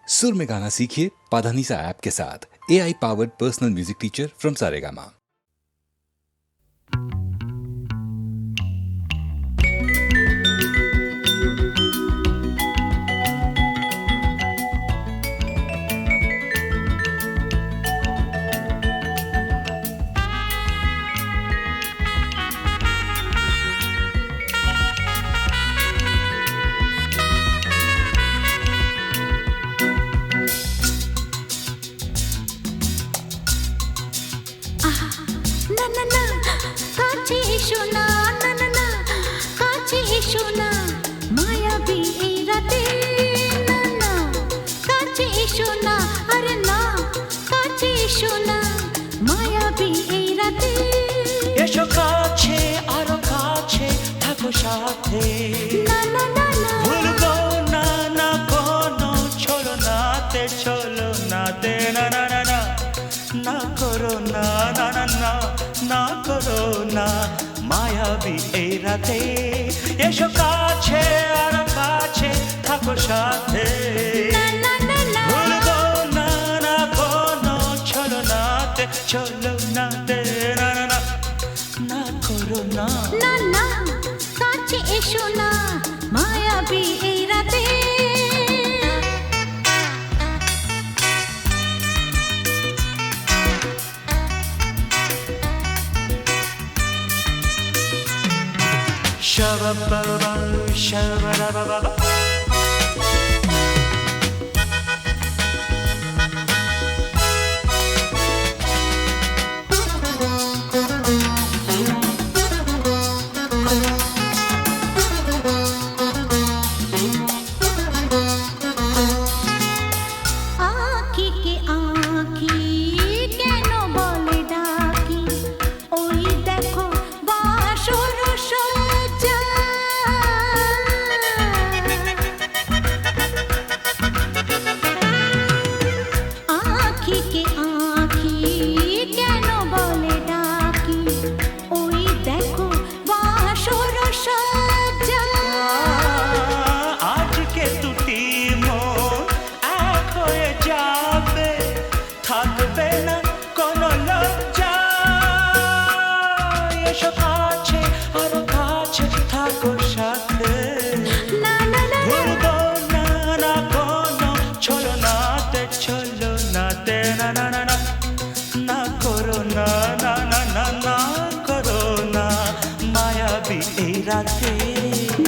सुर में गाना सीखिए पाधानीसा ऐप के साथ। AI powered personal music teacher from Saregama. এসো কাছে আরো কাছে থাকো সাথে ভুলবো না না কোনো চলো নাতে না না না না না করো না না না না না করো না মায়াবী এই রাতে এসো কাছে আরো কাছে থাকো সাথে ভুলবো না না কোনো চলো নাতে না না না না করো না না না কাছে এসো না মায়াবী এই রাতে Shabba-ba-ba, shabba-da-ba-ba-ba.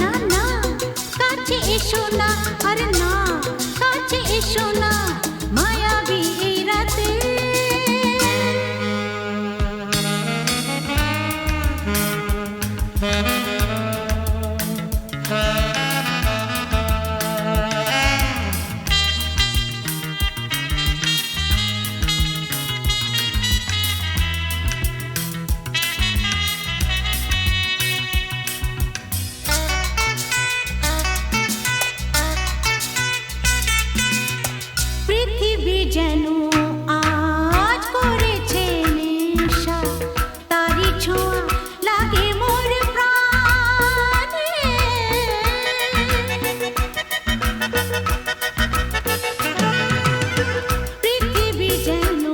না না কাছে এসো না আরে না কাছে এসো না মায়াবী এই রাতে যেন আজ করেছে নেশা তারি ছোঁয়া লাগে মোর প্রাণে পৃথিবী যেন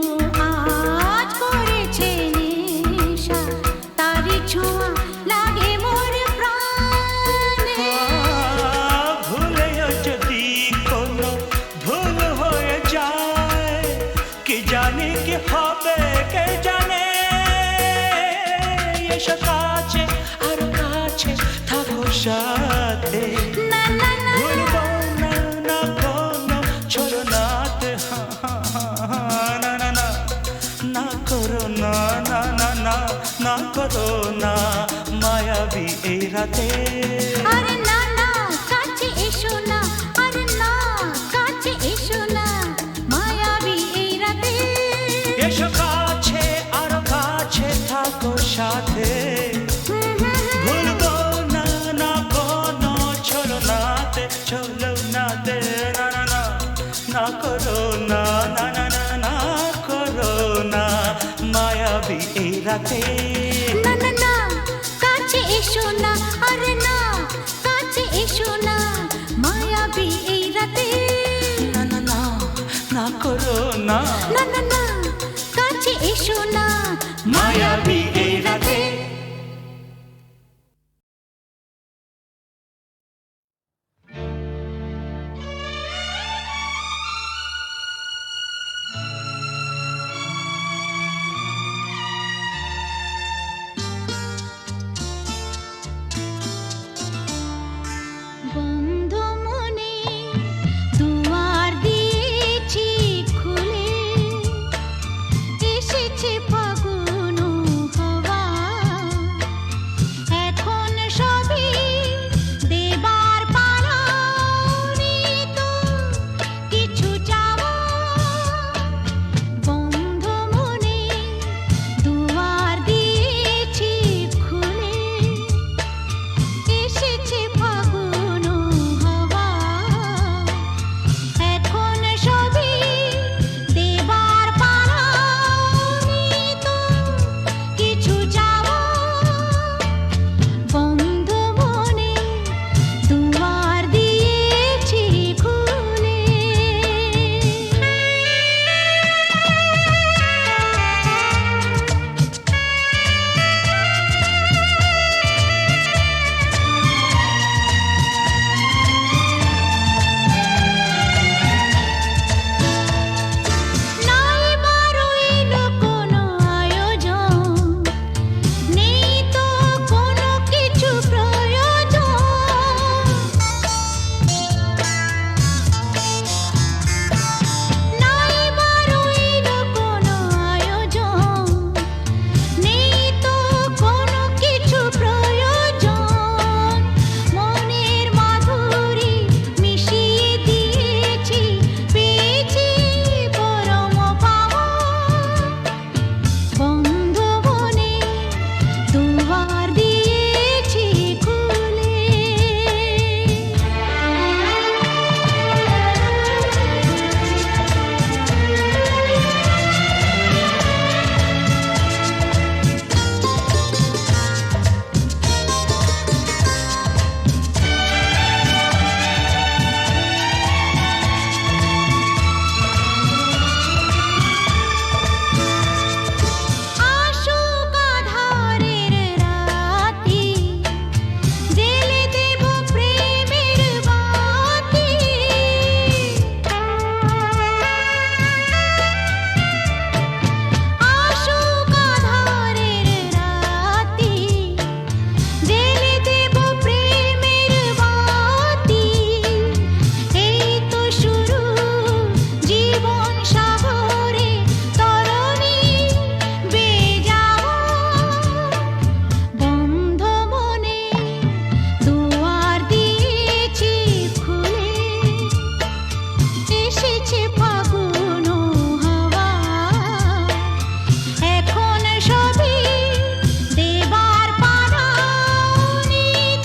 আজ করেছে নেশা তারি ছোঁয়া লাগে মোর প্রাণে ভুলেও যদি কোনো ভুল হয়ে যায় কি জানি কি হবে কে জানে এসো কাছে আরো কাছে থাকো সাথে ভুলবো না না কোনো চলো নাতে না না না না করো না না না না না করো না মায়াবী এই রাতে আরে না না কাছে এসো না আরে না কাছে এসো না মায়াবী এই রাতে এসো কাছে আরো কাছে থাকো সাথে ভুলবো না না কোনো চলো নাতে না না না না করো না না না না না করো না মায়াবী এই রাতে না না না কাছে এসো না আরে না কাছে এসো না মায়াবী এই রাতে না না না করো না, না না না কাছে এসো না, মায়াবী এই রাতে। বন্ধ মনে দুয়ার দিয়েছি খুলে, এসেছে ফাগুন হাওয়া, এখন সবই দেবার পালা, তো কিছু চাওয়া। বন্ধ মনে দুয়ার দিয়েছি খুলে, এসেছে ফাগুন হাওয়া, এখন সবই দেবার পালা, তো কিছু চাওয়া। বন্ধ মনে দুয়ার দিয়েছি খুলে। নাই বারইল কোনো আয়োজন, নেই তো কোনো কিছু প্রয়োজন। নাই বারইল কোনো আয়োজন, নেই তো কোনো কিছু প্রয়োজন। মনের মাধুরী মিশিয়ে দিয়েছি, পেয়েছি পরম পাওয়া। বন্ধ মনে দুয়ার দিয়েছি খুলে। আসুক আধারের রাতি, জেলে দেব প্রেমের বাতি। আসুক আধারের রাতি, জেলে দেব প্রেমের বাতি। এই তো শুরু জীবন সাগরে তরণী বেয়ে যাওয়া। বন্ধ মনে দুয়ার দিয়েছি খুলে, এসেছে ফাগুন হাওয়া, এখন সবই দেবার পালা,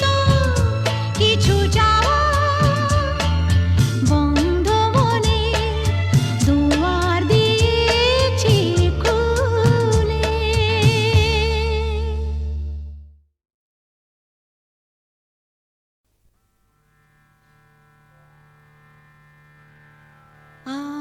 তো কিছু চাওয়া। বন্ধ মনে দুয়ার দিয়েছি খুলে। আ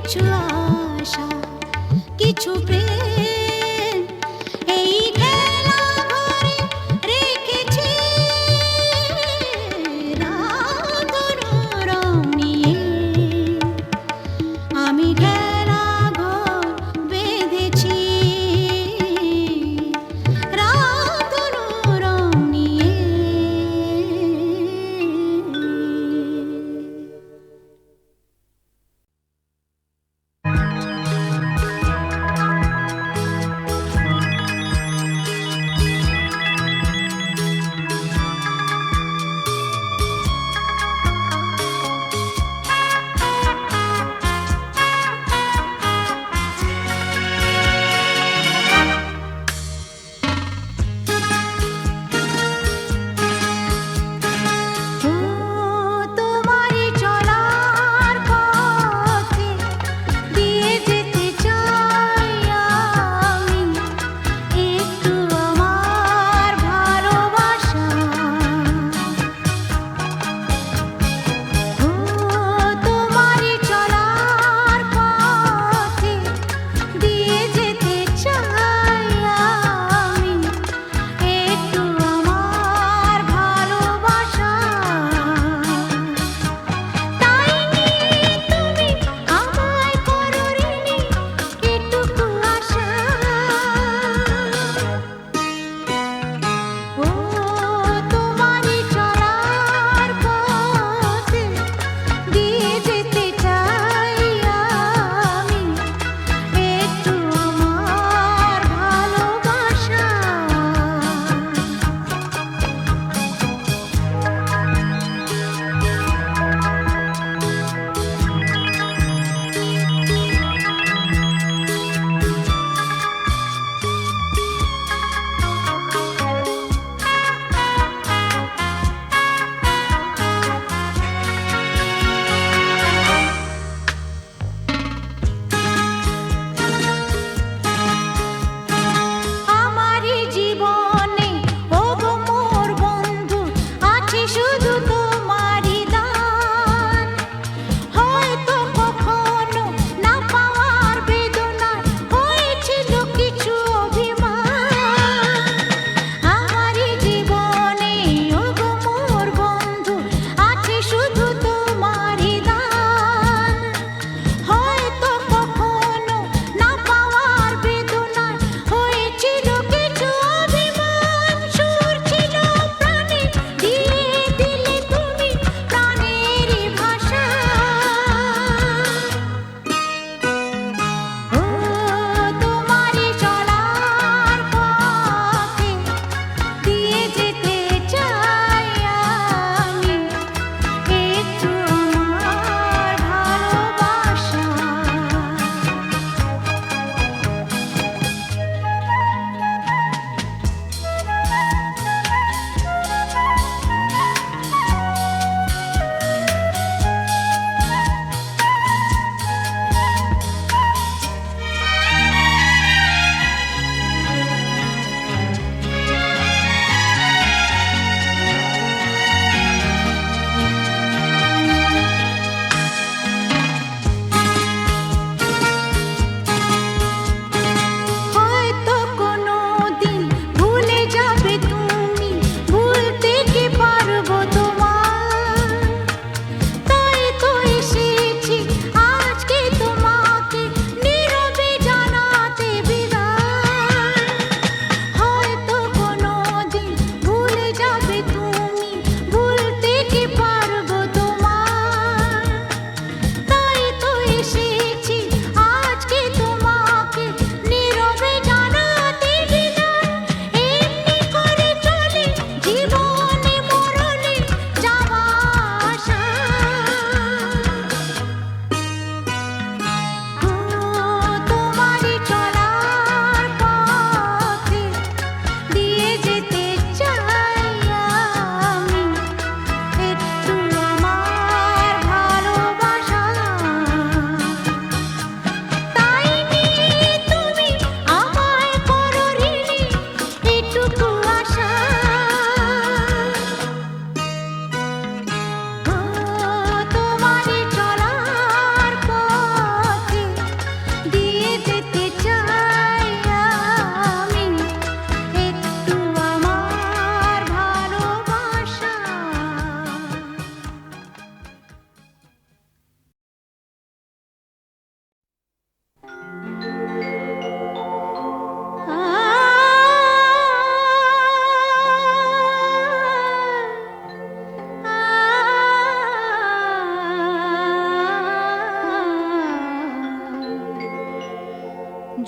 কিছু আশা কিছু প্রেম এই খেলা ঘরে রেখেছি রাতর রং নিয়ে আমি খেলা ঘর বেঁধেছি রাতর রং নিয়ে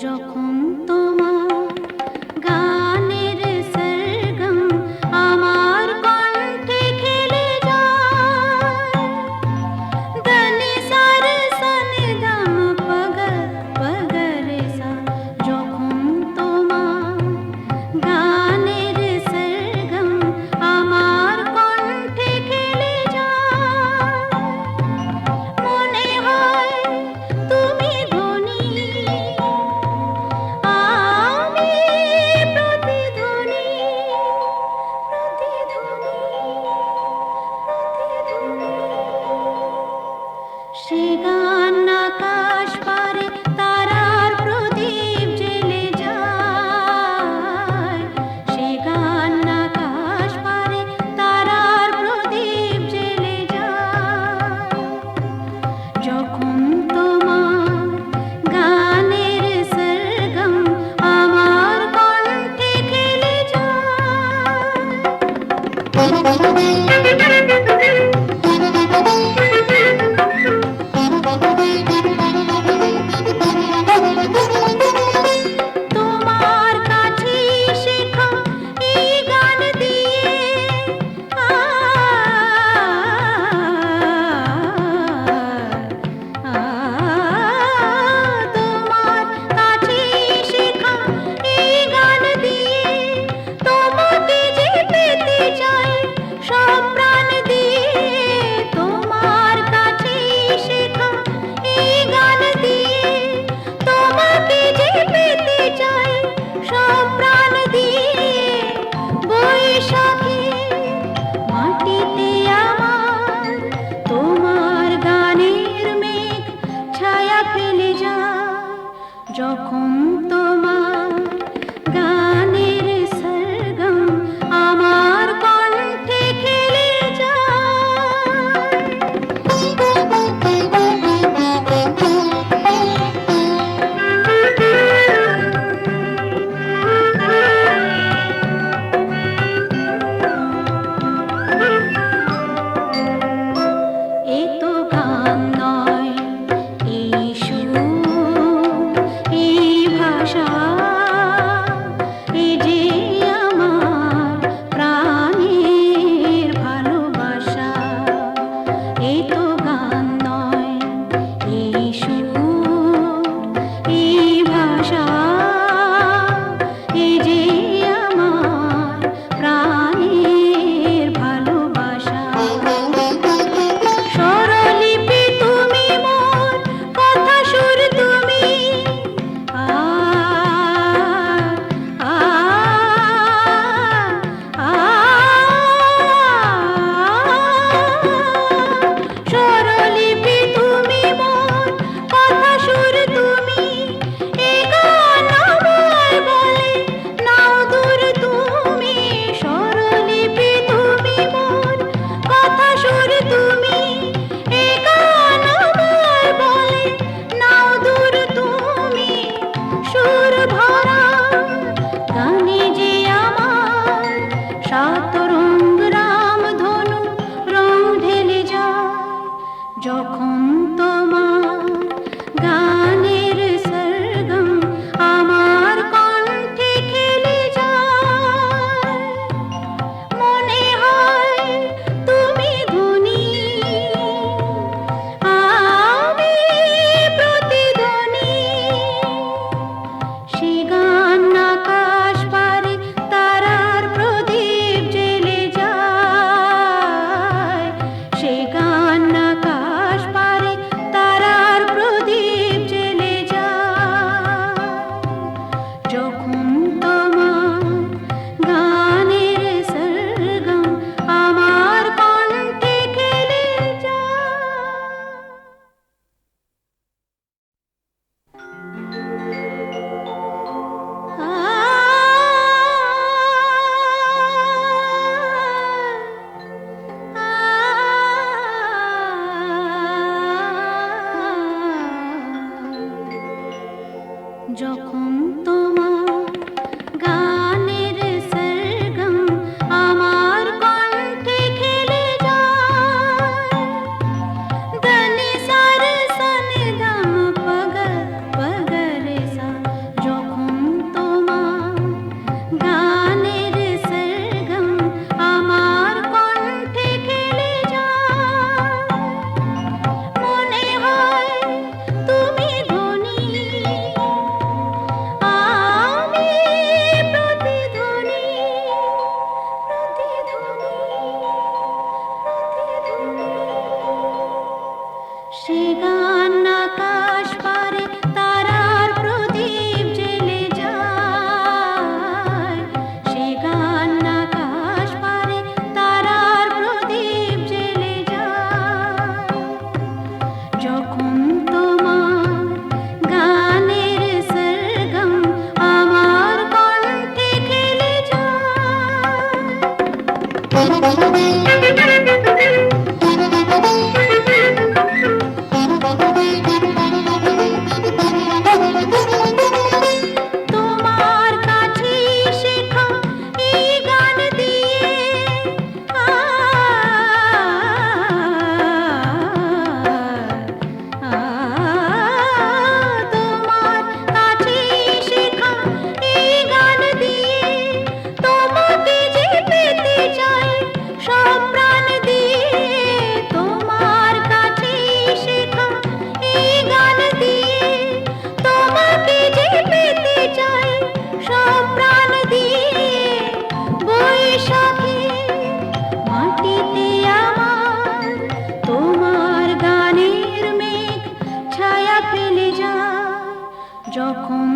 যখন তোমার গানের সরগম আমার কণ্ঠে খেলে যায়, দনি সার সনি দম পগ পগ রে সা, যখন তোমার গানের সরগম আমার কণ্ঠে খেলে যায়, মনে হয় তুমি ধনী, আমি প্রতিধ্বনি, সে গান আকাশ পারে তারার প্রদীপ জ্বেলে যায়, সে গান আকাশ পারে তারার প্রদীপ জ্বেলে যায়, যখন তোমার গানের সরগম আমার কণ্ঠে খেলে তোমার কাছে শেখা এই গান দিয়ে তোমার কাছে শেখা এই গান দিয়ে তোমাকে যে পেতে চাই সব প্রাণ দিয়ে, তোমার কাছে শেখা এই গান দিয়ে তোমাকে যে পেতে চাই সব প্রাণ দিয়ে, বৈশাখী মাটিতে আমার তোমার গানের মেঘ ছায়া ফেলে যায়, যখন তোমার গানের সরগম আমার কণ্ঠে খেলে এ তো গান নয়, এই সুর, এই ভাষা, এই যে আমার প্রাণের ভালোবাসা, এ তো গান নয়, এই সুর, এই ভাষা, এই যে আমার প্রাণের ভালোবাসা, স্বরলিপি তুমি মোর কথা সুর তুমি, স্বরলিপি তুমি মোর কথা সুর তুমি, এ গান আমায় বলে নাও দূর তুমি, স্বরলিপি তুমি মোর কথা সুর তুমি, এ গান আমায় বলে নাও দূর তুমি, সুর ভরা গানে যে আমার সাত রঙ রাম ধনু রং ঢেলে যায়, যখন তোমার গানের সরগম আমার কণ্ঠে খেলে যায়, মনে হয় তুমি ধনী, আমি প্রতিধ্বনি, সে গান আকাশ পারে তারার প্রদীপ জ্বেলে যায়, সে গান আকাশ পারে তারার প্রদীপ জ্বেলে যায়, যখন তোমার গানের সরগম আমার কণ্ঠে খেলে যায়। যখন তোমার গানের সরগম আমার কণ্ঠে খেলে যায়, দনি সার সনি দম পগ পগ রে সা, গান আকাশ পারে তারার প্রদীপ জ্বেলে যায়, সে গান আকাশ পারে তারার প্রদীপ জ্বেলে যায়। যখন তোমার গানের সরগম আমার কণ্ঠে খেলে তোমার কাছে শেখা এই গান দিয়ে তোমার কাছে শেখা এই গান দিয়ে তোমাকে যে পেতে চাই সব প্রাণ দিয়ে। তোমার কাছে শেখা এই গান দিয়ে তোমাকে যে পেতে চাই সব প্রাণ দিয়ে। বৈশাখী মাটিতে আমার তোমার গানের মেঘ ছায়া ফেলে যায়, যখন